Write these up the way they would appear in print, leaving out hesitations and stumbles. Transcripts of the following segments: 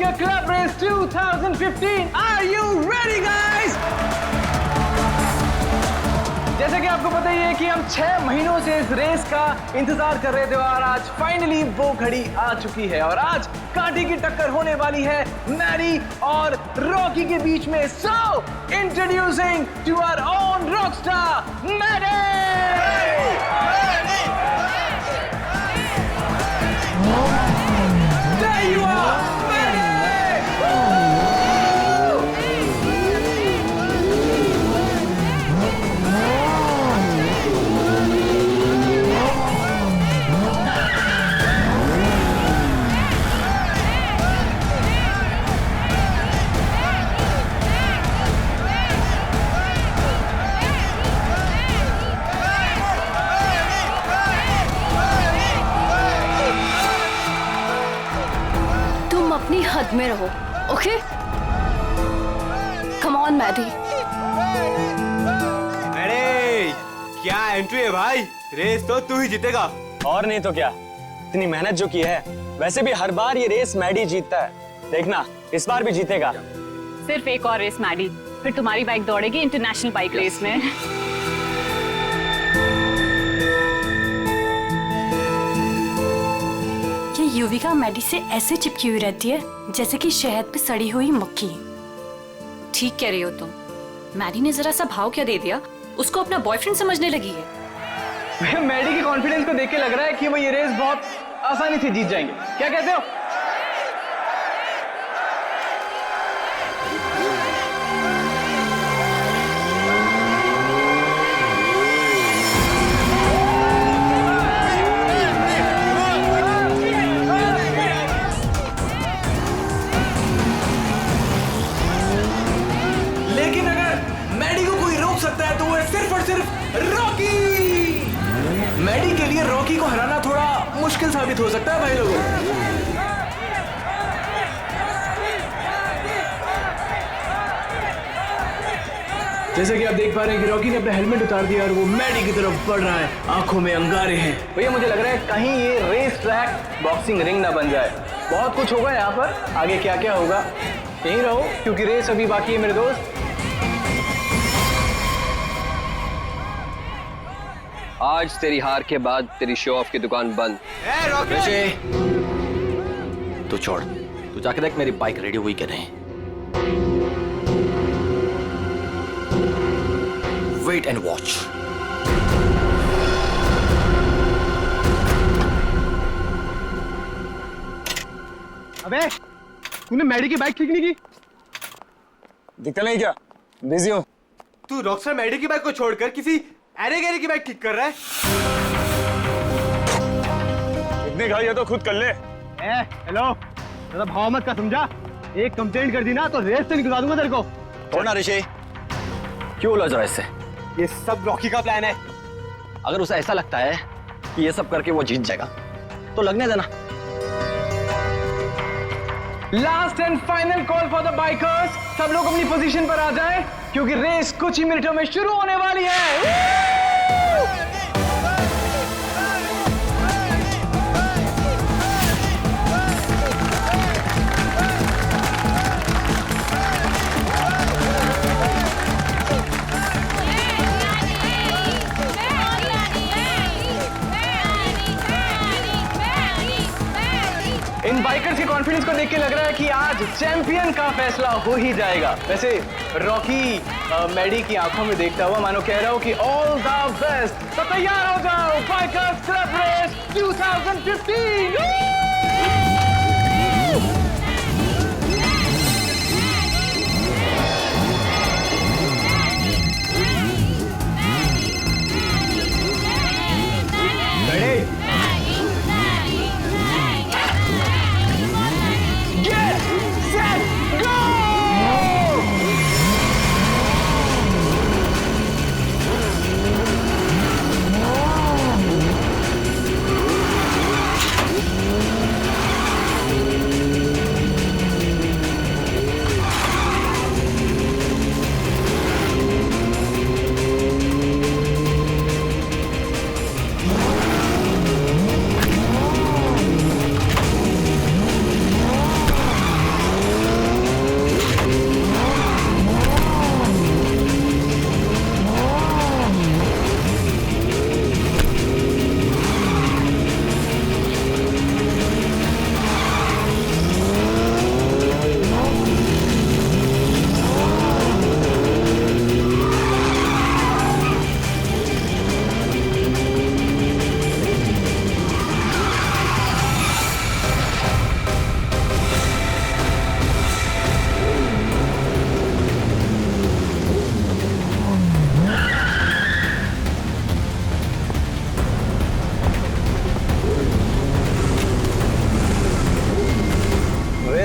के club race 2015। Are you ready guys? जैसे कि आपको पता ही है कि हम 6 महीनों से इस रेस का इंतजार कर रहे थे और आज फाइनली वो घड़ी आ चुकी है और आज कांटे की टक्कर होने वाली है मैडी और रॉकी के बीच में। So introducing to our own rockstar Maddy. There you are, Maddie! अपनी हद में रहो, ओके? Come on Maddie. अरे क्या एंट्री है भाई, रेस तो तू ही जीतेगा। और नहीं तो क्या, इतनी मेहनत जो की है। वैसे भी हर बार ये रेस मैडी जीतता है, देखना इस बार भी जीतेगा। सिर्फ एक और रेस मैडी, फिर तुम्हारी बाइक दौड़ेगी इंटरनेशनल बाइक रेस में। युविका मैडी से ऐसे चिपकी हुई रहती है जैसे कि शहद पे सड़ी हुई मक्खी। ठीक कह रही हो तुम। मैडी ने जरा सा भाव क्या दे दिया, उसको अपना बॉयफ्रेंड समझने लगी है। मैडी के कॉन्फिडेंस को देख के लग रहा है कि वो ये रेस बहुत आसानी से जीत जाएंगे। क्या कहते हो? मैडी के लिए रॉकी को हराना थोड़ा मुश्किल साबित हो सकता है भाई लोगों। जैसे कि आप देख पा रहे हैं कि रॉकी ने अपना हेलमेट उतार दिया और वो मैडी की तरफ बढ़ रहा है, आंखों में अंगारे हैं। भैया मुझे लग रहा है कहीं ये रेस ट्रैक बॉक्सिंग रिंग ना बन जाए। बहुत कुछ होगा यहाँ पर, आगे क्या क्या होगा यहीं रहो क्योंकि रेस अभी बाकी है मेरे दोस्त। आज तेरी हार के बाद तेरी शो ऑफ की दुकान बंद। तू छोड़, तू जाके देख मेरी बाइक रेडी हुई कि नहीं। Wait and watch. अबे तूने मैडी की बाइक ठीक नहीं की? दिखता नहीं क्या, बिजी हूँ। तू रॉकस्टार मैडी की बाइक को छोड़कर किसी अरे गहरे की बाइक ठीक कर रहा है। इतनी घाई है तो खुद कर ले। हेलो, ज़्यादा भाव मत का, समझा? एक कंप्लेंट कर दी ना तो रेस से निकलवा दूंगा तेरे को। छोड़ना ऋषि, क्यों उलझ रहा है इससे? ये सब रॉकी का प्लान है। अगर उसे ऐसा लगता है कि ये सब करके वो जीत जाएगा तो लगने देना। Last and final call for the bikers. सब लोग अपनी पोजीशन पर आ जाएं क्योंकि रेस कुछ ही मिनटों में शुरू होने वाली है। इन बाइकर्स के कॉन्फिडेंस को देख के लग रहा है कि आज चैंपियन का फैसला हो ही जाएगा। वैसे रॉकी मैडी की आंखों में देखता हुआ मानो कह रहा हूं कि ऑल द बेस्ट। तो तैयार हो जाओ, बाइकर्स क्लब रेस 2015।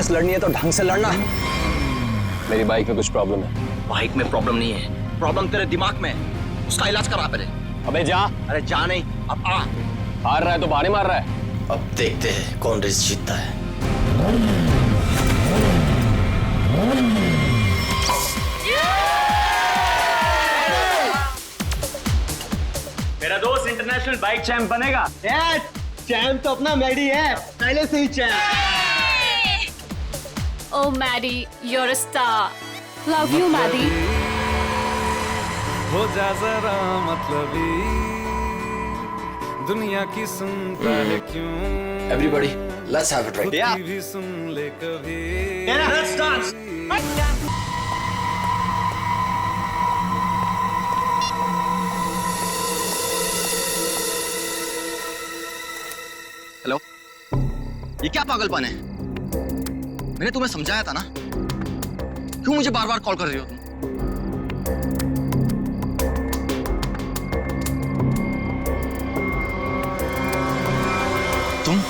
रेस लड़नी है तो ढंग से लड़ना। मेरी बाइक में कुछ प्रॉब्लम है। बाइक में प्रॉब्लम नहीं है, प्रॉब्लम तेरे दिमाग में है। उसका इलाज करा पहले। अबे जा। अरे जा नहीं, अब आ। हार रहा है तो बाहर मार रहा है। अब देखते हैं कौन रेस जीतता है। मेरा दोस्त इंटरनेशनल बाइक चैंप बनेगा। चैंप तो अपना मैडी है, पहले से ही champ. Oh, Maddie, you're a star. Love you, Maddie. हो जा जरा मतलबी, दुनिया की सुनता है क्यों? Everybody, let's have a drink. खुद की भी सुन ले कभी। Let's dance. हेलो, ये क्या पागलपन है? मैंने तुम्हें समझाया था ना, क्यों मुझे बार बार कॉल कर रही हो तुम?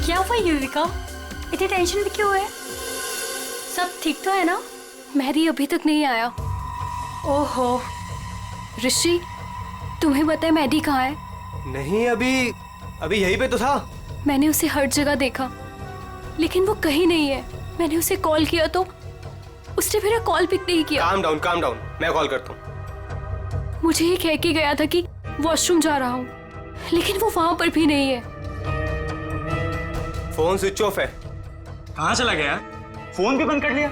क्या हुआ युविका, इतनी टेंशन में क्यों है? सब ठीक तो है ना? मैरी अभी तक नहीं आया। ओहो, ऋषि तुम्हें पता है मैडी कहाँ है? नहीं, अभी यहीं पे तो था। मैंने उसे हर जगह देखा, लेकिन वो कहीं नहीं है। मैंने उसे कॉल किया तो उसने मेरा कॉल पिक नहीं किया। काम डाउन, मैं कॉल करता हूँ। मुझे ये कह के गया था कि वॉशरूम जा रहा हूँ, लेकिन वो वहां पर भी नहीं है। फोन स्विच ऑफ है। कहाँ चला गया? फोन भी बंद कर लिया।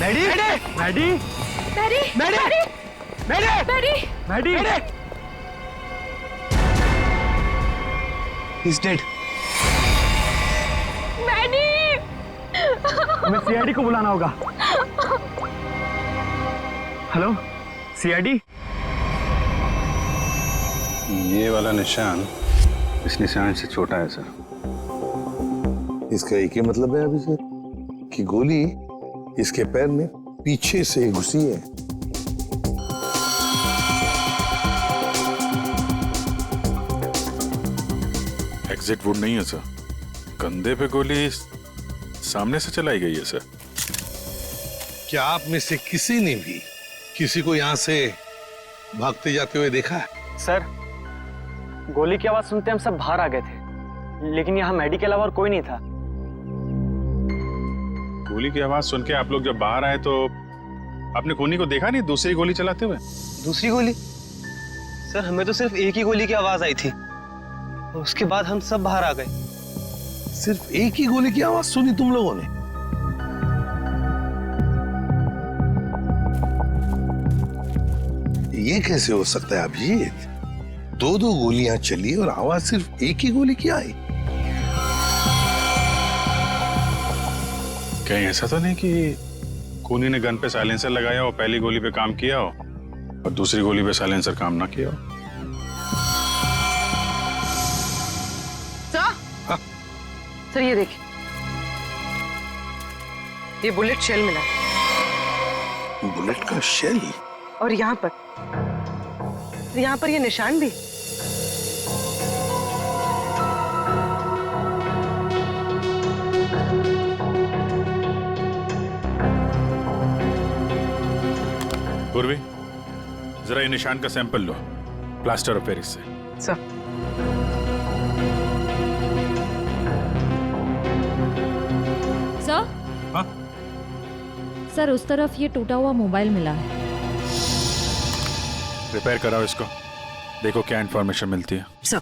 Maddy, Maddy, Mary, Maddy, Maddy, Mary, Maddy, He's dead. Mary. हमें सीआईडी को बुलाना होगा। Hello, CID. ये वाला निशान इस निशान से छोटा है सर। इसका एक ही मतलब है अभिषेक कि गोली इसके पैर में पीछे से घुसी है। एग्जिट वुड नहीं है सर, कंधे पे गोली सामने से चलाई गई है सर। क्या आप में से किसी ने भी किसी को यहां से भागते जाते हुए देखा है? सर, गोली की आवाज सुनते हम सब बाहर आ गए थे, लेकिन यहाँ मैडी के अलावा और कोई नहीं था। गोली की आवाज सुन के आप लोग जब बाहर आए तो आपने कोनी को देखा नहीं दूसरी गोली चलाते हुए? दूसरी गोली? सर, हमें तो सिर्फ एक ही गोली की आवाज आई थी और उसके बाद हम सब बाहर आ गए। सिर्फ एक ही गोली की आवाज सुनी तुम लोगों ने? ये कैसे हो सकता है अभिजीत? दो गोलियां चली और आवाज सिर्फ एक ही गोली की आई। कहीं ऐसा तो नहीं कि कोनी ने गन पे साइलेंसर लगाया हो, पहली गोली पे काम किया हो और दूसरी गोली पे साइलेंसर काम ना किया हो? सर, सर ये देखिए, ये बुलेट शेल मिला। बुलेट का शेल? और यहाँ पर ये निशान भी। पूर्वी, जरा ये निशान का सैंपल लो प्लास्टर ऑफ पेरिस से। Sir, sir? हाँ? सर, उस तरफ ये टूटा हुआ मोबाइल मिला है। रिपेयर कराओ इसको, देखो क्या इंफॉर्मेशन मिलती है। सर।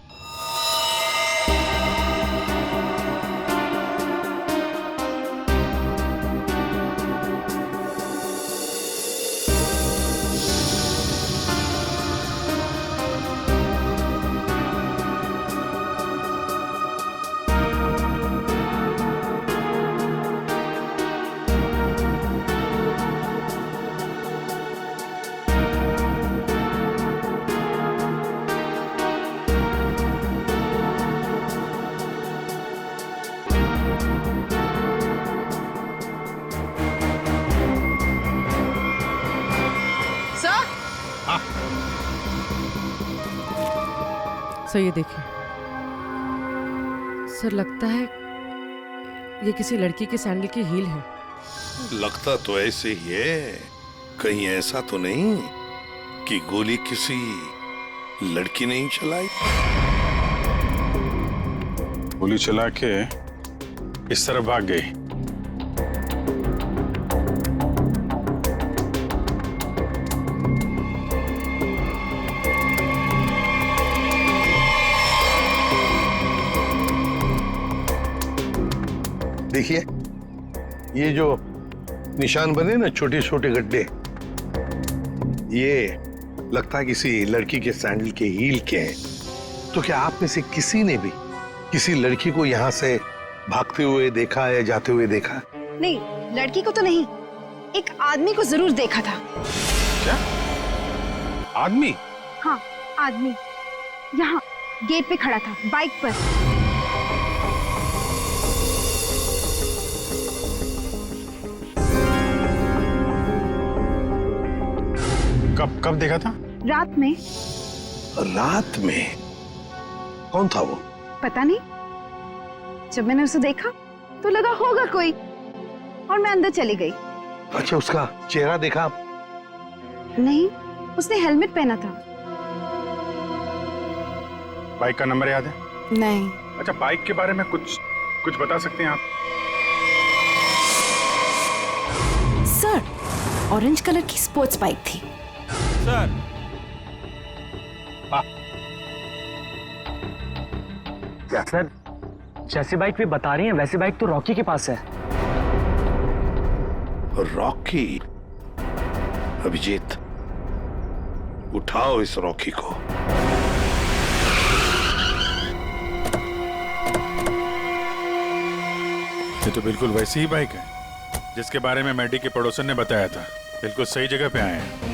सर ये देखिए, सर लगता है ये किसी लड़की के सैंडल की हील है। लगता तो ऐसे ही है, कहीं ऐसा तो नहीं कि गोली किसी लड़की ने ही चलाई? गोली चला के इस तरफ भाग गई। देखिए, ये जो निशान बने ना, छोटे छोटे गड्ढे, ये लगता है किसी लड़की के सैंडल के हील के हैं। तो क्या आप में से किसी ने भी किसी लड़की को यहाँ से भागते हुए देखा है, जाते हुए देखा? नहीं, लड़की को तो नहीं, एक आदमी को जरूर देखा था। क्या आदमी? हाँ, आदमी यहाँ गेट पे खड़ा था, बाइक पर। कब देखा था? रात में। रात में? कौन था वो? पता नहीं, जब मैंने उसे देखा तो लगा होगा कोई, और मैं अंदर चली गई। अच्छा, उसका चेहरा देखा? नहीं, उसने हेलमेट पहना था। बाइक का नंबर याद है? नहीं। अच्छा, बाइक के बारे में कुछ बता सकते हैं आप? सर, ऑरेंज कलर की स्पोर्ट्स बाइक थी। सर, क्या सर, जैसी बाइक भी बता रही हैं वैसी बाइक तो रॉकी के पास है। रॉकी? अभिजीत, उठाओ इस रॉकी को। ये तो बिल्कुल वैसी ही बाइक है जिसके बारे में मैडी के पड़ोसन ने बताया था। बिल्कुल सही जगह पे आए हैं।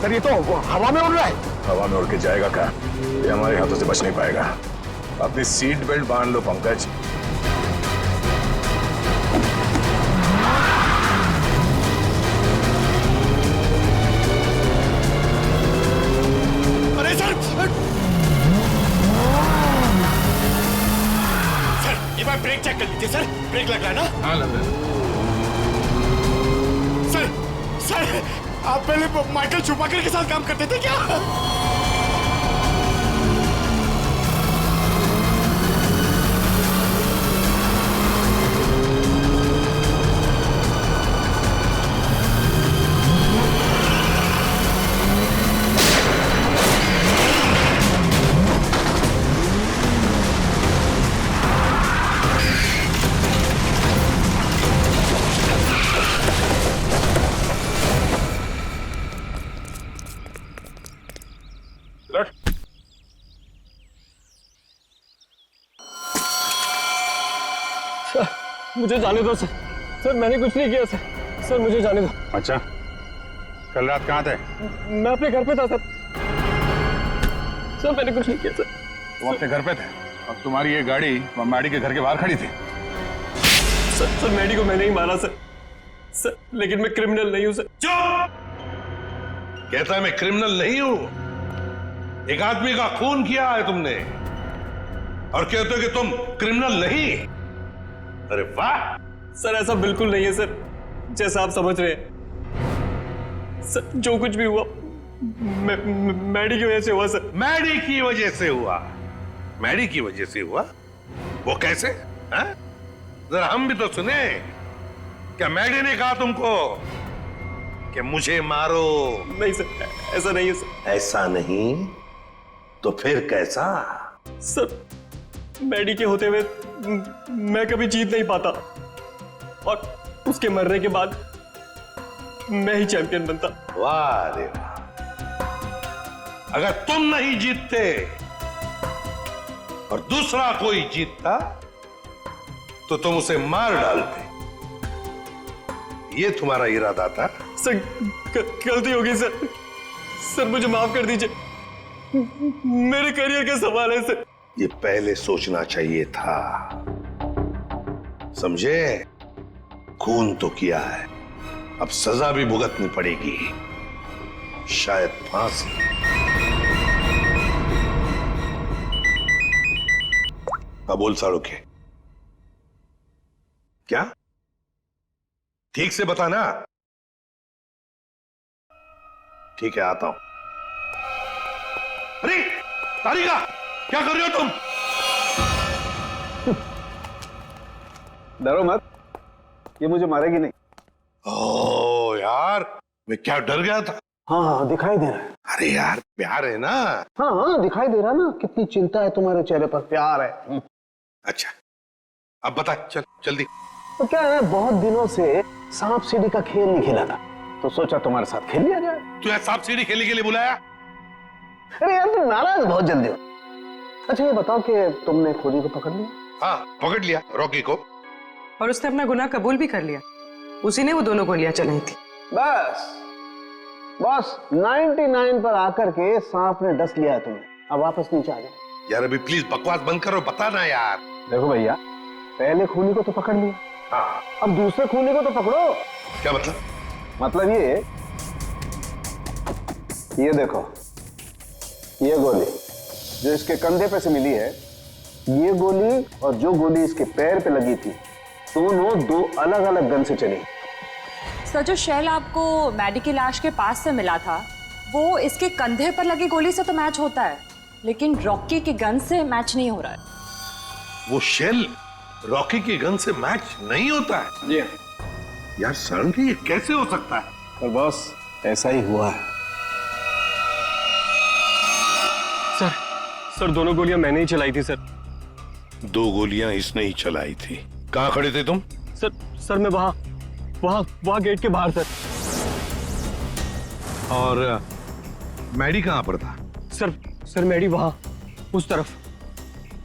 सर, ये तो हवा में उड़ रहा है। हवा में उड़ के जाएगा क्या? ये हमारे हाथों से बच नहीं पाएगा। अपनी सीट बेल्ट बांध लो पंकज। अरे सर, सर एक बार ब्रेक चेक कर लीजिए। सर, ब्रेक लग रहा है ना? हाँ, लग रहा है। सर, आप पहले माइकल शूमाकर के साथ काम करते थे क्या? मुझे जाने दो सर। सर, मैंने कुछ नहीं किया सर। सर, मुझे जाने दो। अच्छा, कल रात कहाँ थे? मैं अपने घर पे था सर। सर, मैंने कुछ नहीं किया सर। तुम अपने घर पे थे और तुम्हारी ये गाड़ी मैडी के घर के बाहर खड़ी थी। सर, मैडी को मैंने ही मारा सर। सर, लेकिन मैं क्रिमिनल नहीं हूँ सर। चुप! कहता है मैं क्रिमिनल नहीं हूं। एक आदमी का खून किया है तुमने और कहते हो कि तुम क्रिमिनल नहीं। अरे वाह! सर, ऐसा बिल्कुल नहीं है सर, जैसा आप समझ रहे हैं। सर, जो कुछ भी हुआ मैडी की वजह से हुआ सर। मैडी की वजह से हुआ? मैडी की वजह से हुआ? वो कैसे? हैं? जरा हम भी तो सुने। क्या मैडी ने कहा तुमको कि मुझे मारो। नहीं सर, ऐसा नहीं है सर। ऐसा नहीं तो फिर कैसा? सर, मैडी के होते हुए मैं कभी जीत नहीं पाता, और उसके मरने के बाद मैं ही चैंपियन बनता। वाह रे वाह। अगर तुम नहीं जीतते और दूसरा कोई जीतता तो तुम उसे मार डालते। ये तुम्हारा इरादा था? सर, गलती हो गई सर। सर, मुझे माफ कर दीजिए। मेरे करियर का सवाल है सर। ये पहले सोचना चाहिए था, समझे? खून तो किया है, अब सजा भी भुगतनी पड़ेगी, शायद फांसी। बोल साड़ू के क्या? ठीक से बताना। ठीक है, आता हूं। अरे तारिका, क्या कर रहे हो तुम? डरो मत, ये मुझे मारेगी नहीं। ओ यार, मैं क्या डर गया था। हाँ हाँ, दिखाई दे रहा है। अरे यार, प्यार है ना। हाँ हाँ, दिखाई दे रहा ना, कितनी चिंता है तुम्हारे चेहरे पर। प्यार है। अच्छा, अब बता, चल जल्दी। तो क्या है, बहुत दिनों से सांप सीढ़ी का खेल नहीं खेला था, तो सोचा तुम्हारे साथ खेल लिया जाए। तू यहाँ सांप सीढ़ी खेलने के लिए बुलाया? अरे यार, तुम नाराज बहुत जल्दी हो। अच्छा ये बताओ कि तुमने खोजी को पकड़ लिया? हाँ, पकड़ लिया रॉकी को। और उसने अपना गुनाह कबूल भी कर लिया। उसी ने वो दोनों गोलियां चलाई थी। बस 99 पर आकर के सांप ने डस लिया है तुम्हें। अब वापस नीचे आ जाओ। यार अभी प्लीज बकवास बंद करो, बता ना यार। देखो भैया, पहले खूनी को तो पकड़ लिया, हाँ, अब दूसरे खूनी को तो पकड़ो। क्या मतलब? मतलब ये देखो, ये गोली जो इसके कंधे पे से मिली है, ये गोली और जो गोली इसके पैर पे लगी थी, दोनों दो अलग अलग गन से चली। सर, जो शेल आपको मैडी की लाश के पास से मिला था, वो इसके कंधे पर लगी गोली से तो मैच होता है, लेकिन रॉकी की गन से मैच नहीं हो रहा है। वो शेल रॉकी की गन से मैच नहीं होता है? जी यार सर, ये कैसे हो सकता है? पर बॉस, ऐसा ही हुआ है। सर, दोनों गोलियां मैंने ही चलाई थी सर। 2 गोलियां इसने ही चलाई थी। कहां खड़े थे तुम? सर मैं वहां गेट के बाहर सर। और मैडी कहां पर था? सर मैडी वहां उस तरफ।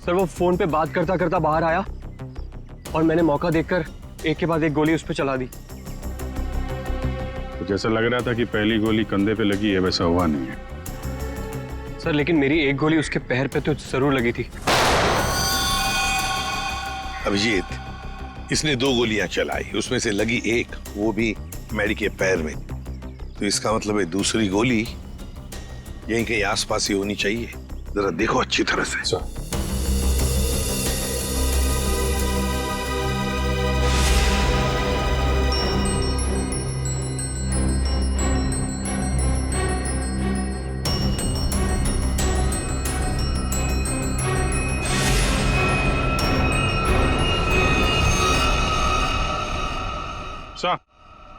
सर, वो फोन पे बात करता करता बाहर आया और मैंने मौका देखकर एक के बाद एक गोली उस पर चला दी। तो जैसा लग रहा था कि पहली गोली कंधे पे लगी है, वैसा हुआ नहीं है। सर, लेकिन मेरी एक गोली उसके पैर पे तो जरूर लगी थी। अभिजीत, इसने 2 गोलियां चलाई, उसमें से लगी एक, वो भी मैडी के पैर में। तो इसका मतलब है दूसरी गोली यहीं कहीं आसपास ही होनी चाहिए। जरा देखो अच्छी तरह से।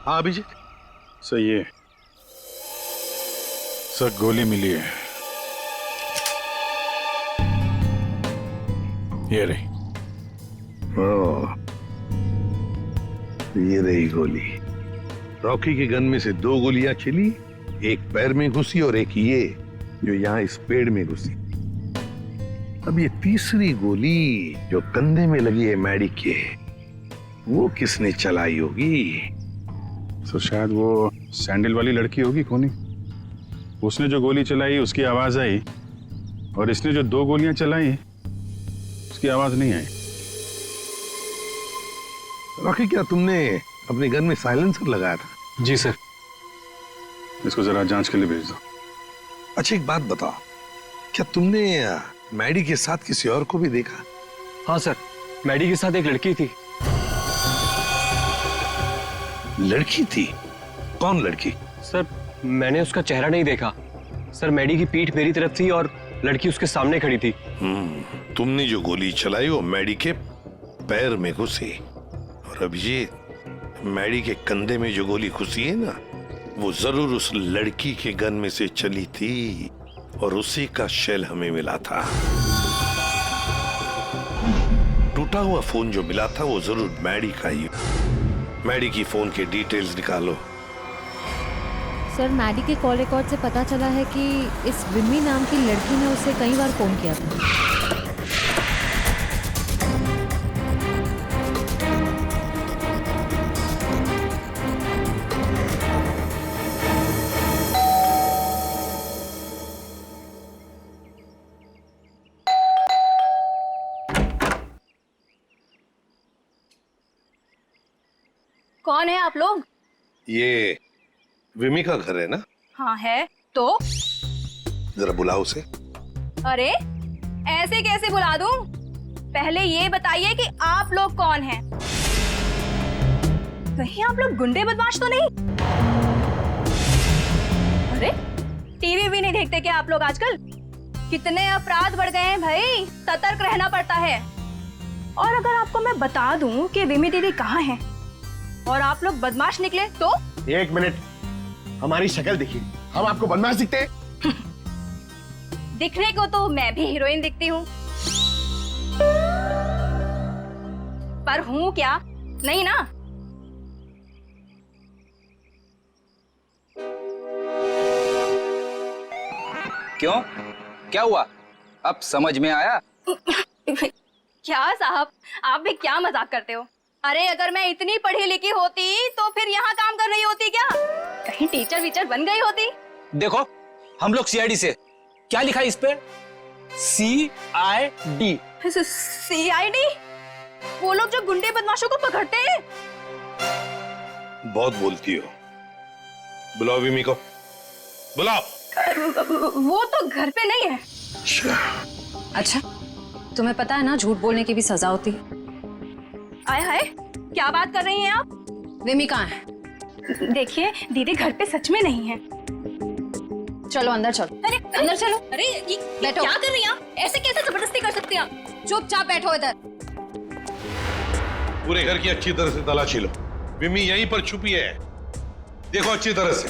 हाँ अभिजीत, सही है सर, गोली मिली है। ये रही। ये रही गोली। रॉकी की गन में से 2 गोलियां चली, एक पैर में घुसी और एक ये जो यहाँ इस पेड़ में घुसी। अब ये तीसरी गोली जो कंधे में लगी है मैडी के, वो किसने चलाई होगी? तो शायद वो सैंडल वाली लड़की होगी खूनी। उसने जो गोली चलाई उसकी आवाज आई, और इसने जो 2 गोलियां चलाई उसकी आवाज नहीं आई। रॉकी, क्या तुमने अपनी गन में साइलेंसर लगाया था? जी सर। इसको जरा जांच के लिए भेज दो। अच्छा एक बात बताओ, क्या तुमने मैडी के साथ किसी और को भी देखा? हाँ सर, मैडी के साथ एक लड़की थी। लड़की थी? कौन लड़की? सर, मैंने उसका चेहरा नहीं देखा। सर, मैडी की पीठ मेरी तरफ थी और लड़की उसके सामने खड़ी थी। तुमने जो गोली चलाई वो मैडी के पैर में घुसी, और अब ये मैडी के कंधे में जो गोली घुसी है ना, वो जरूर उस लड़की के गन में से चली थी और उसी का शेल हमें मिला था। टूटा हुआ फोन जो मिला था वो जरूर मैडी का ही। मैडी की फोन के डिटेल्स निकालो। सर मैडी के कॉल रिकॉर्ड से पता चला है कि इस विमी नाम की लड़की ने उसे कई बार फोन किया था। कौन है आप लोग? ये विमी का घर है ना? हाँ है। तो जरा बुलाओ उसे। अरे ऐसे कैसे बुला दूं? पहले ये बताइए कि आप लोग कौन हैं? कहीं आप लोग गुंडे बदमाश तो नहीं? अरे टीवी भी नहीं देखते क्या आप लोग आजकल? कितने अपराध बढ़ गए हैं भाई, सतर्क रहना पड़ता है। और अगर आपको मैं बता दूं कि विमी दीदी कहाँ हैं और आप लोग बदमाश निकले तो? एक मिनट, हमारी शक्ल देखिए, हम आपको बदमाश दिखते हैं? दिखने को तो मैं भी हीरोइन दिखती हूँ, पर हूँ क्या? नहीं ना। क्यों, क्या हुआ? अब समझ में आया? क्या साहब, आप भी क्या मजाक करते हो? अरे अगर मैं इतनी पढ़ी लिखी होती तो फिर यहाँ काम कर रही होती क्या? कहीं टीचर वीचर बन गई होती? देखो हम लोग सीआईडी से, क्या लिखा है इस पे? CID। CID? वो लोग जो गुंडे बदमाशों को पकड़ते हैं? बहुत बोलती हो। बुलाओ विमी को, बुलाओ। वो तो घर पे नहीं है। अच्छा, तुम्हें पता है ना झूठ बोलने की भी सजा होती है। आए हाय, क्या बात कर रही हैं आप? विमी कहाँ है? देखिए दीदी घर पे सच में नहीं है। चलो अंदर चलो। अरे अंदर चलो। अरे बैठो। क्या कर रही हैं आप? ऐसे कैसे जबरदस्ती कर सकती हैं आप? चुपचाप बैठो इधर। पूरे घर की अच्छी तरह से तलाशी लो। विमी यहीं पर छुपी है, देखो अच्छी तरह से।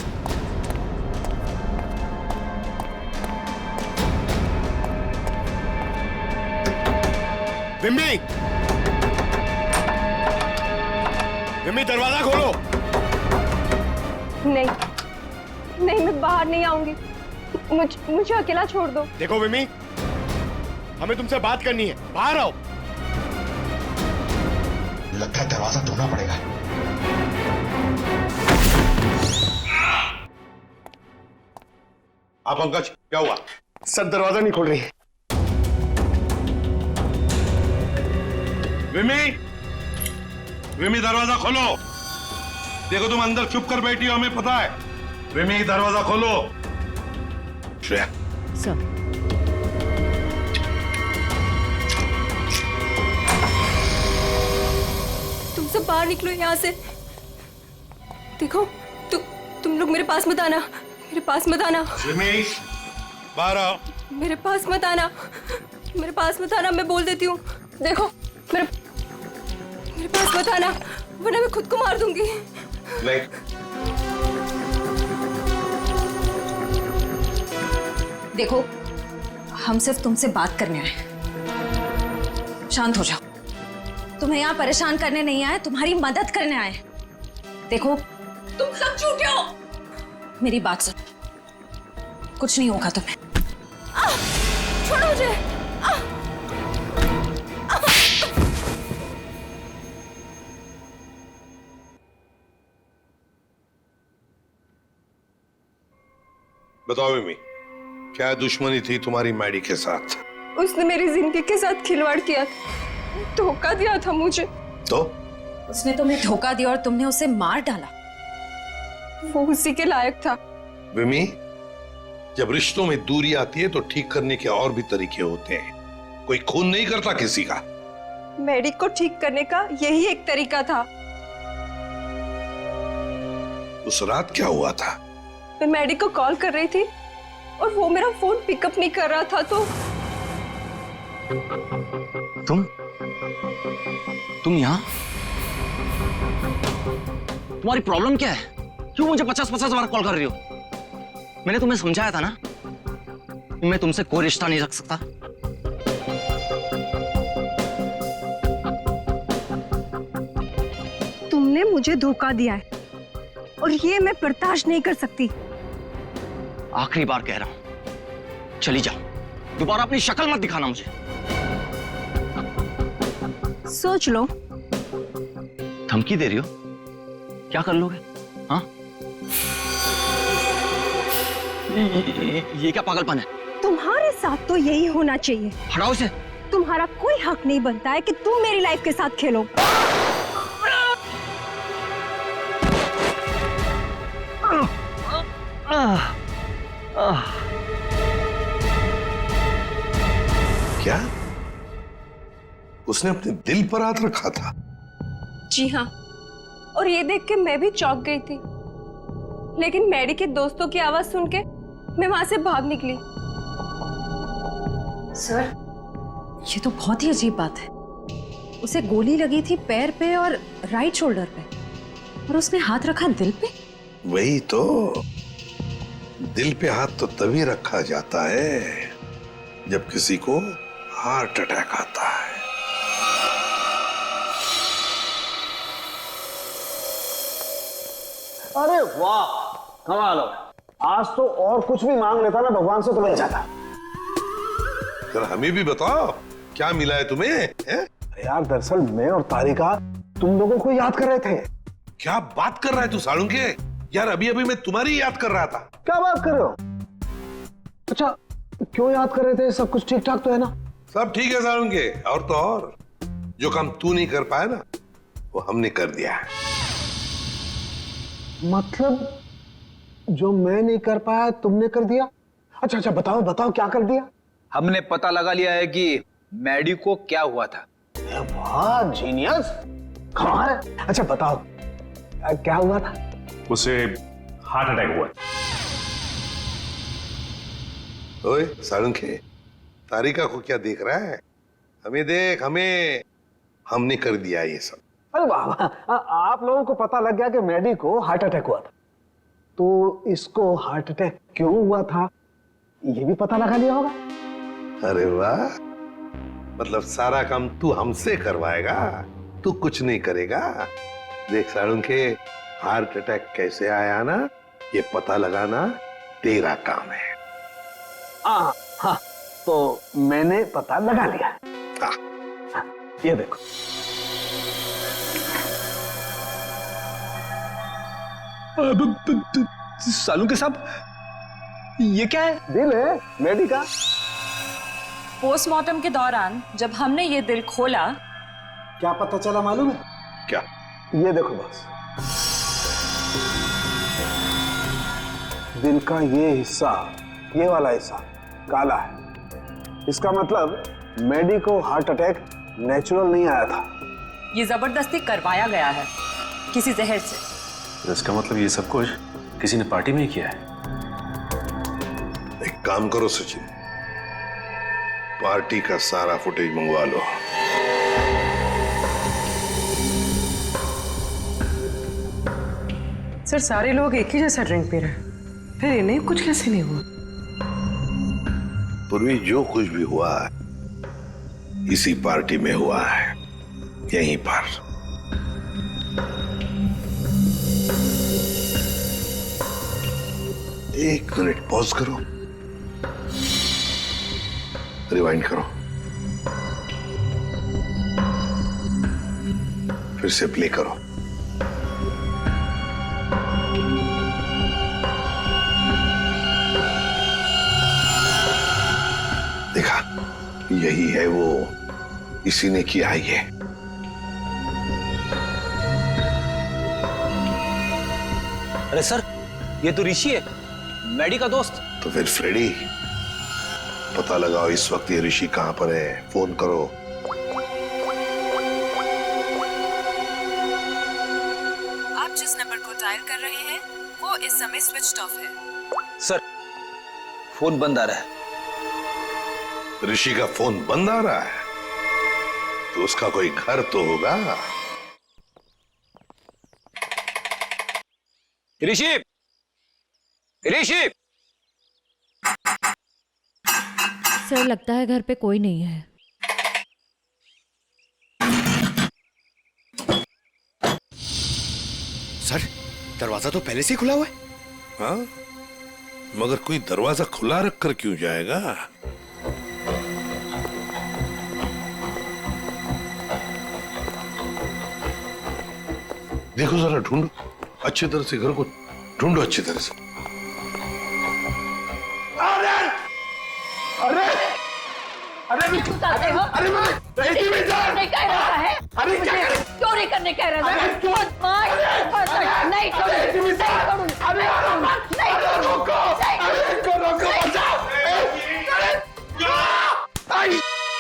विमी, विमी दरवाजा खोलो। नहीं नहीं, मैं बाहर नहीं आऊंगी। मुझे अकेला छोड़ दो। देखो विमी, हमें तुमसे बात करनी है, बाहर आओ। लगता है दरवाजा तोड़ना पड़ेगा। आप पंकज, क्या हुआ? सर दरवाजा नहीं खोल रही है। विमी, विमी दरवाजा खोलो। देखो तुम अंदर चुप कर बैठी हो, हमें पता है। विमी दरवाजा खोलो। श्रेया। सर। तुम सब बाहर निकलो यहाँ से। देखो तुम लोग मेरे पास मत आना, मेरे पास मत आना। विमी बाहर आओ। मेरे पास मत आना, मेरे पास मत आना, मैं बोल देती हूँ। देखो मेरे पास मत आना, वरना मैं खुद को मार दूंगी। नहीं। देखो हम सिर्फ तुमसे बात करने आए, शांत हो जाओ। तुम्हें यहाँ परेशान करने नहीं आए, तुम्हारी मदद करने आए। देखो तुम सब झूठे हो। मेरी बात सुन, कुछ नहीं होगा तुम्हें। छोड़ो मुझे। बताओ विमी, क्या दुश्मनी थी तुम्हारी मैडी के साथ? उसने मेरी जिंदगी के साथ खिलवाड़ किया था, धोखा दिया था मुझे। तो उसने तुम्हें धोखा दिया और तुमने उसे मार डाला। वो उसी के लायक था। विमी, जब रिश्तों में दूरी आती है तो ठीक करने के और भी तरीके होते हैं। कोई खून नहीं करता किसी का। मैडी को ठीक करने का यही एक तरीका था। उस रात क्या हुआ था? मैं मैडी को कॉल कर रही थी और वो मेरा फोन पिकअप नहीं कर रहा था, तो तुम यहाँ? तुम्हारी प्रॉब्लम क्या है? क्यों मुझे 50-50 बार कॉल कर रही हो? मैंने तुम्हें समझाया था ना, मैं तुमसे कोई रिश्ता नहीं रख सकता। तुमने मुझे धोखा दिया है और ये मैं बर्दाश्त नहीं कर सकती। आखिरी बार कह रहा हूं, चली जाओ, दोबारा अपनी शक्ल मत दिखाना मुझे। सोच लो। धमकी दे रही हो? क्या कर लोगे? हाँ? ये क्या पागलपन है? तुम्हारे साथ तो यही होना चाहिए। हटाओ इसे। तुम्हारा कोई हक नहीं बनता है कि तुम मेरी लाइफ के साथ खेलो। क्या उसने अपने दिल पर हाथ रखा था? जी हाँ, और ये देख के मैं भी चौंक गई थी, लेकिन मैडी के दोस्तों की आवाज सुन के मैं वहां से भाग निकली। सर, ये तो बहुत ही अजीब बात है। उसे गोली लगी थी पैर पे और राइट शोल्डर पे, और उसने हाथ रखा दिल पे। वही तो, दिल पे हाथ तो तभी रखा जाता है जब किसी को हार्ट अटैक आता है। अरे वाह, कमाल हो। आज तो और कुछ भी मांग लेता ना भगवान से तो मिल जाता। जरा हमें भी बताओ क्या मिला है तुम्हें? है? यार दरअसल मैं और तारिका तुम लोगों को याद कर रहे थे। क्या बात कर रहा है तू सालुंके? यार अभी अभी मैं तुम्हारी याद कर रहा था। क्या बात कर रहे हो? अच्छा, क्यों याद कर रहे थे? सब कुछ ठीक ठाक तो है ना? सब ठीक है सालुंके, और तो और जो काम तू नहीं कर पाया ना, वो हमने कर दिया है। मतलब जो मैं नहीं कर पाया तुमने कर दिया? अच्छा अच्छा, बताओ बताओ क्या कर दिया? हमने पता लगा लिया है कि मैडी को क्या हुआ था। वाह जीनियस, कमाल है। अच्छा बताओ क्या हुआ था? उसे हार्ट अटैक हुआ। ओए सालुंके, तारिका को क्या देख रहा है? हमें देख, हमें, हमने कर दिया ये सब। अरे वाह वाह, आप लोगों को पता लग गया कि मैडी को हार्ट अटैक हुआ था, तो इसको हार्ट अटैक क्यों हुआ था ये भी पता लगा लिया होगा। अरे वाह, मतलब सारा काम तू हमसे करवाएगा, तू कुछ नहीं करेगा। देख सालुंके, हार्ट अटैक कैसे आया ना, ये पता लगाना तेरा काम है। हाँ, तो मैंने पता लगा लिया। ये देखो। सालुंके साहब, ये क्या है? दिल है मैडी का। पोस्टमार्टम के दौरान जब हमने ये दिल खोला, क्या पता चला मालूम है? क्या? ये देखो बस, दिल का ये हिस्सा, ये वाला हिस्सा काला है। इसका मतलब मैडी को हार्ट अटैक नेचुरल नहीं आया था, ये जबरदस्ती करवाया गया है किसी जहर से। इसका मतलब ये सब कुछ किसी ने पार्टी में ही किया है। एक काम करो सचिन, पार्टी का सारा फुटेज मंगवा लो। सर, सारे लोग एक ही जैसा ड्रिंक पी रहे हैं, फिर इन्हें कुछ कैसे नहीं हुआ? पूर्वी, जो कुछ भी हुआ है इसी पार्टी में हुआ है, यहीं पर। एक मिनट पॉज करो, रिवाइंड करो, फिर से प्ले करो। देखा, यही है वो, इसी ने किया है ये। अरे सर, ये तो ऋषि है, मैडी का दोस्त। तो फिर फ्रेडी, पता लगाओ इस वक्त ये ऋषि कहां पर है, फोन करो। आप जिस नंबर को डायल कर रहे हैं वो इस समय स्विच्ड ऑफ है। सर, फोन बंद आ रहा है। ऋषि का फोन बंद आ रहा है, तो उसका कोई घर तो होगा। ऋषि, ऋषि। सर लगता है घर पे कोई नहीं है। सर दरवाजा तो पहले से ही खुला हुआ है। हाँ, मगर कोई दरवाजा खुला रख कर क्यों जाएगा? देखो जरा, ढूंढो अच्छी तरह से, घर को ढूंढो अच्छी तरह से। अरे अरे अरे हो अरे नहीं कह रहा है। अरे क्या कर? चोरी करने कह रहा है। अरे क्यों? नहीं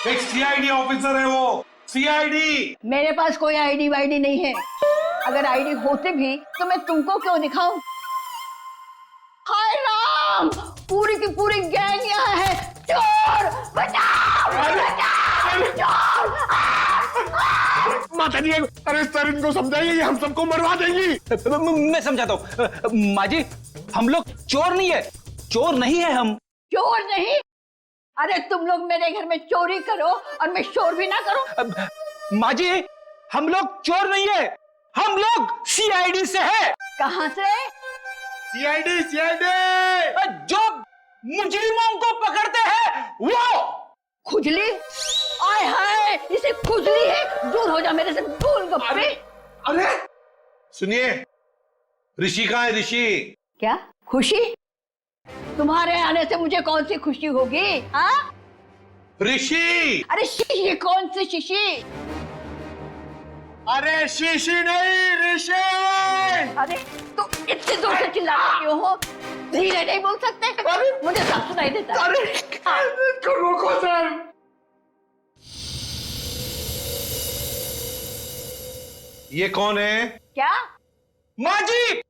एक सीआईडी ऑफिसर है वो, सीआईडी। मेरे पास कोई आईडी वाईडी नहीं है। अगर आईडी होते भी तो मैं तुमको क्यों दिखाऊं? हाय राम, पूरी की पूरी गैंग यहाँ है। चोर बचाओ, बचाओ, चोर। माता जी, अरे सर इनको समझाइए, ये हम सबको मरवा देंगी। मैं समझाता हूँ। माँ जी, हम लोग चोर नहीं है, चोर नहीं है हम। चोर नहीं? अरे तुम लोग मेरे घर में चोरी करो और मैं शोर भी ना करूं। माँ जी, हम लोग चोर नहीं है, हम लोग सीआईडी से है। कहाँ से? सीआईडी, सीआईडी जो मुजरिमों को पकड़ते हैं वो। खुजली? आय हाय, इसे खुजली है। दूर हो जा मेरे से, गोलगप्पे। अरे सुनिए, ऋषि कहाँ है? ऋषि। क्या खुशी? तुम्हारे आने से मुझे कौन सी खुशी होगी? हाँ ऋषि। अरे शीशी? कौन सी शीशी? अरे शीशी नहीं, ऋषि। अरे तो इतने जोर से चिल्लाते क्यों हो? धीरे नहीं बोल सकते? मुझे सब सुनाई देता है। अरे रोको सर। ये कौन है? क्या? माँ जी,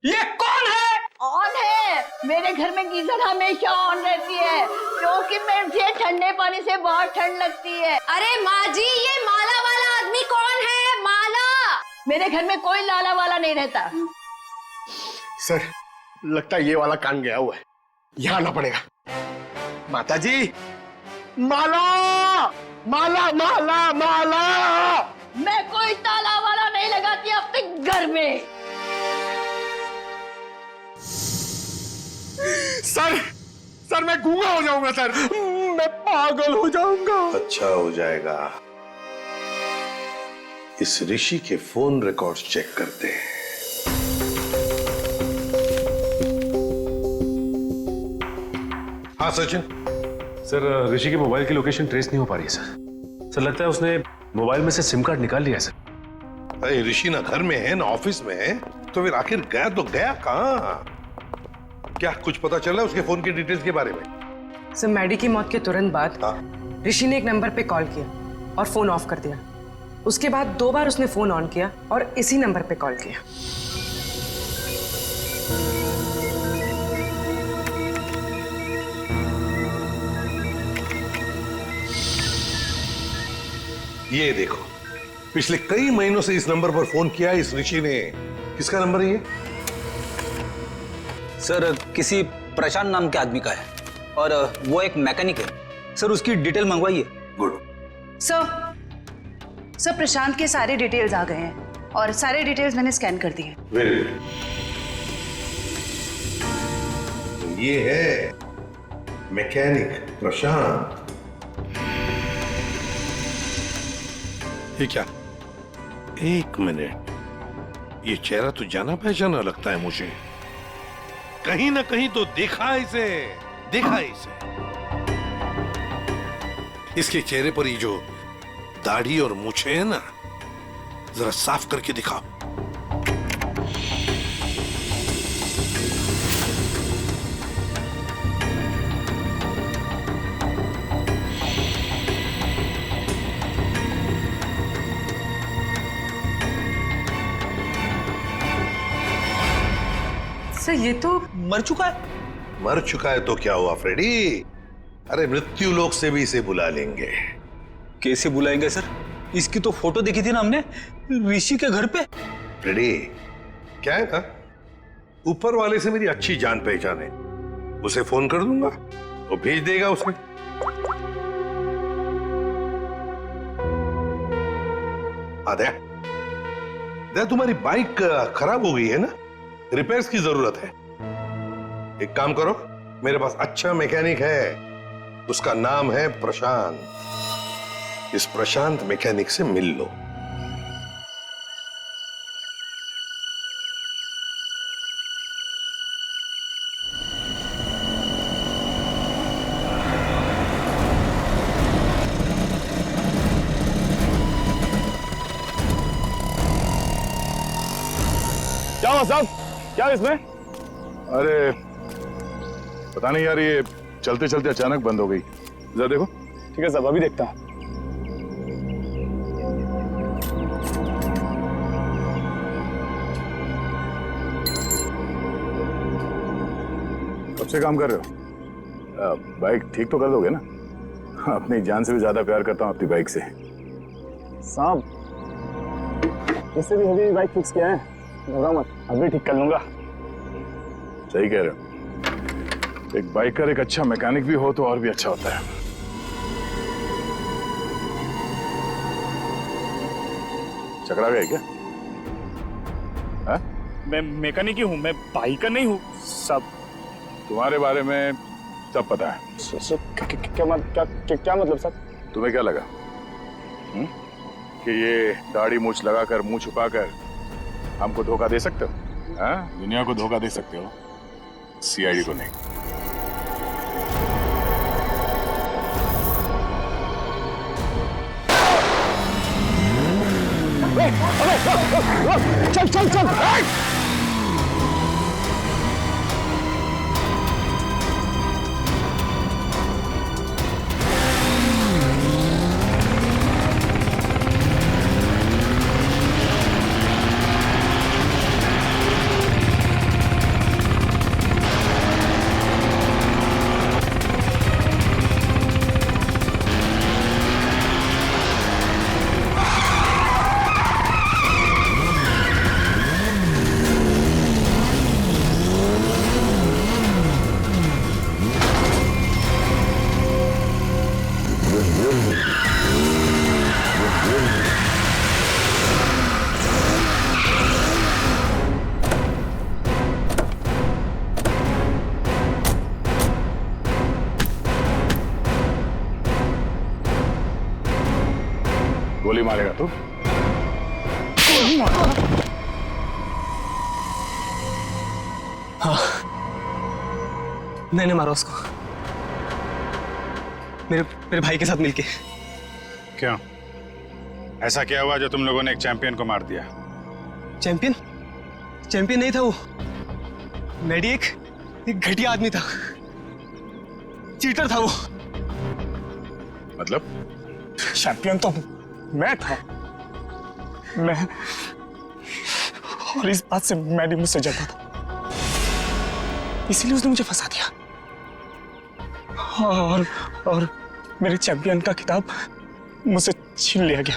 ये कौन है? ऑन है। मेरे घर में गीजर हमेशा ऑन रहती है, क्योंकि मुझे ठंडे पानी से बहुत ठंड लगती है। अरे माँ जी, ये माला वाला आदमी कौन है? माला? मेरे घर में कोई लाला वाला नहीं रहता। सर लगता है ये वाला कान गया हुआ है, यहाँ आना पड़ेगा। माता जी, माला माला माला माला। मैं कोई ताला वाला नहीं लगाती अपने घर में। सर मैं गूंगा हो जाऊंगा सर, मैं पागल हो जाऊंगा। अच्छा हो जाएगा। इस ऋषि के फोन रिकॉर्ड्स चेक करते हैं। हाँ सचिन। सर ऋषि की मोबाइल की लोकेशन ट्रेस नहीं हो पा रही है सर। लगता है उसने मोबाइल में से सिम कार्ड निकाल लिया है सर। अरे ऋषि ना घर में है ना ऑफिस में है, तो फिर आखिर गया तो गया कहाँ? क्या कुछ पता चला उसके फोन की डिटेल्स के बारे में? सर मैडी की मौत के तुरंत बाद ऋषि ने एक नंबर पे कॉल किया और फोन ऑफ कर दिया। उसके बाद 2 बार उसने फोन ऑन किया और इसी नंबर पे कॉल किया। ये देखो, पिछले कई महीनों से इस नंबर पर फोन किया इस ऋषि ने। किसका नंबर है ये? सर किसी प्रशांत नाम के आदमी का है, और वो एक मैकेनिक है। सर उसकी डिटेल मंगवाइए। गुड। सर प्रशांत के सारे डिटेल्स आ गए हैं और सारे डिटेल्स मैंने स्कैन कर दिए। Very good. ये है मैकेनिक प्रशांत। ये क्या? एक मिनट, ये चेहरा तो जाना पहचाना लगता है मुझे। कहीं ना कहीं तो देखा इसे, देखा इसे। इसके चेहरे पर ये जो दाढ़ी और मूछें है ना, जरा साफ करके दिखाओ। सर ये तो मर चुका है। मर चुका है तो क्या हुआ फ्रेडी? अरे मृत्यु लोक से भी इसे बुला लेंगे। कैसे बुलाएंगे सर? इसकी तो फोटो देखी थी ना हमने ऋषि के घर पे। फ्रेडी, क्या है ना, ऊपर वाले से मेरी अच्छी जान पहचान है, उसे फोन कर दूंगा, वो भेज देगा उसे। आद्या, तुम्हारी बाइक खराब हो गई है ना, रिपेयर्स की जरूरत है। एक काम करो, मेरे पास अच्छा मैकेनिक है, उसका नाम है प्रशांत। इस प्रशांत मैकेनिक से मिल लो। क्या हुआ साहब, क्या इसमें? अरे पता नहीं यार, ये चलते चलते अचानक बंद हो गई। जरा देखो। ठीक है साहब, अभी देखता हूं। कब से काम कर रहे हो? बाइक ठीक तो कर दोगे ना? अपनी जान से भी ज्यादा प्यार करता हूं अपनी बाइक से। साहब, इससे भी हेवी बाइक फिक्स किया है, घबराओ मत, अभी ठीक कर लूंगा। सही कह रहे हो। एक बाइकर एक अच्छा मैकेनिक भी हो तो और भी अच्छा होता है। चकरा गए क्या? है? मैं मैकेनिक ही हूँ, मैं बाइकर नहीं हूँ सब। तुम्हारे बारे में सब पता है। क्या मतलब सर? तुम्हें क्या लगा कि ये दाढ़ी मूछ लगाकर, मुंह छुपाकर हमको धोखा दे सकते हो? हाँ? दुनिया को धोखा दे सकते हो, सीआईडी को नहीं। चल चल चल। गोली मारेगा तू? गोली मारेगा? हाँ, मैंने मारा उसको, मेरे भाई के साथ मिलके। क्यों? ऐसा क्या हुआ जो तुम लोगों ने एक चैंपियन को मार दिया? चैंपियन? चैंपियन नहीं था वो, मैडी एक घटिया आदमी था, चीटर था वो। मतलब? चैंपियन तो मैं था, मैं, और इस बात से मैडी मुझसे जलता था, इसीलिए उसने मुझे फंसा दिया। और मेरे चैंपियन का खिताब मुझसे छीन लिया गया।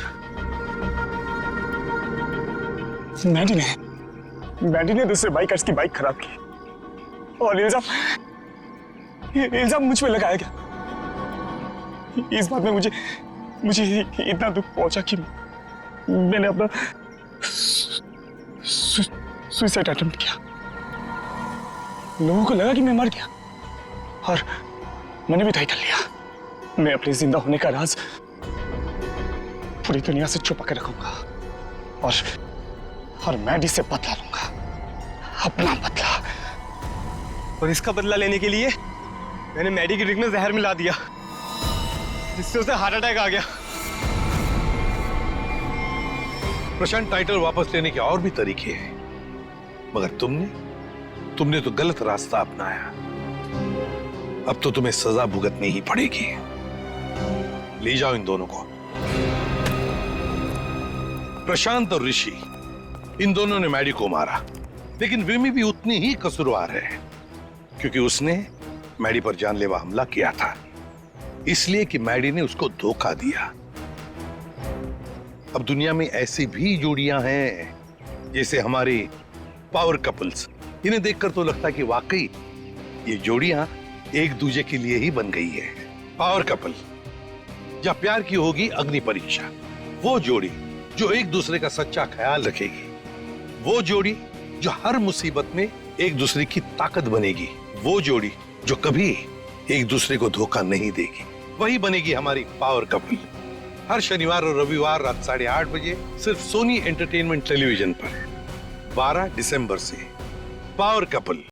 मैडी ने दूसरे बाइकर्स की बाइक खराब की और इल्जाम मुझ पे लगाया गया। इस बात में मुझे इतना दुख पहुंचा कि मैंने अपना सुसाइड अटेम्प्ट किया। लोगों को लगा कि मैं मर गया और मैंने भी तय कर लिया, मैं अपने जिंदा होने का राज पूरी दुनिया से छुपा के रखूंगा और मैडी से बदला लूंगा, अपना बदला। और इसका बदला लेने के लिए मैंने मैडी की ड्रिंक में जहर मिला दिया, जिससे उसे हार्ट अटैक आ गया। प्रशांत, टाइटल वापस लेने के और भी तरीके हैं, मगर तुमने तो गलत रास्ता अपनाया। अब तो तुम्हें सजा भुगतनी ही पड़ेगी। ले जाओ इन दोनों को। प्रशांत और ऋषि, इन दोनों ने मैडी को मारा, लेकिन विमी भी उतनी ही कसूरवार है, क्योंकि उसने मैडी पर जानलेवा हमला किया था, इसलिए कि मैडी ने उसको धोखा दिया। अब दुनिया में ऐसी भी जोड़ियां हैं जैसे हमारी पावर कपल्स इन्हें देखकर तो लगता है कि वाकई ये जोड़ियां एक दूसरे के लिए ही बन गई है। पावर कपल, या प्यार की होगी अग्नि परीक्षा। वो जोड़ी जो एक दूसरे का सच्चा ख्याल रखेगी, वो जोड़ी जो हर मुसीबत में एक दूसरे की ताकत बनेगी, वो जोड़ी जो कभी एक दूसरे को धोखा नहीं देगी, वही बनेगी हमारी पावर कपल। हर शनिवार और रविवार रात 8:30 बजे सिर्फ सोनी एंटरटेनमेंट टेलीविजन पर 12 दिसंबर से पावर कपल।